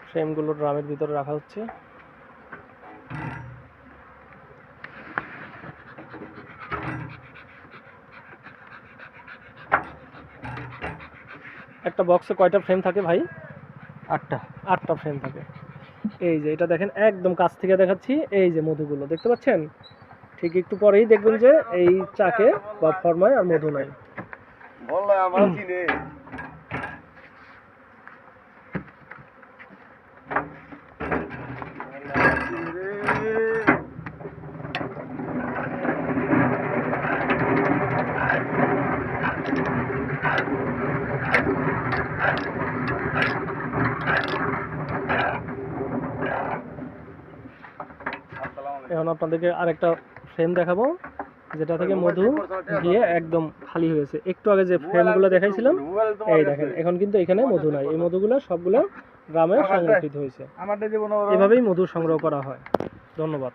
ফ্রেমগুলো ড্রামের ভিতরে রাখা হচ্ছে। একটা বক্সে কয়টা ফ্রেম থাকে ভাই? 8টা। 8টা ফ্রেম থাকে। এই যে এটা দেখেন, একদম কাছ থেকে দেখাচ্ছি। এই যে মধুগুলো দেখতে পাচ্ছেন, ঠিক একটু পরেই দেখবেন যে এই চাকে বা ফর্মায় আর মধু নাই। এখন আপনাদেরকে আরেকটা ফ্রেম দেখাবো, যেটা থেকে মধু গিয়ে একদম খালি হয়েছে। একটু আগে যে ফ্রেমগুলো দেখাইছিলাম, এই দেখেন এখন কিন্তু এখানে মধু নাই। এই মধুগুলো সবগুলো গ্রামে সংরক্ষিত হয়েছে। এভাবেই মধু সংগ্রহ করা হয়। ধন্যবাদ।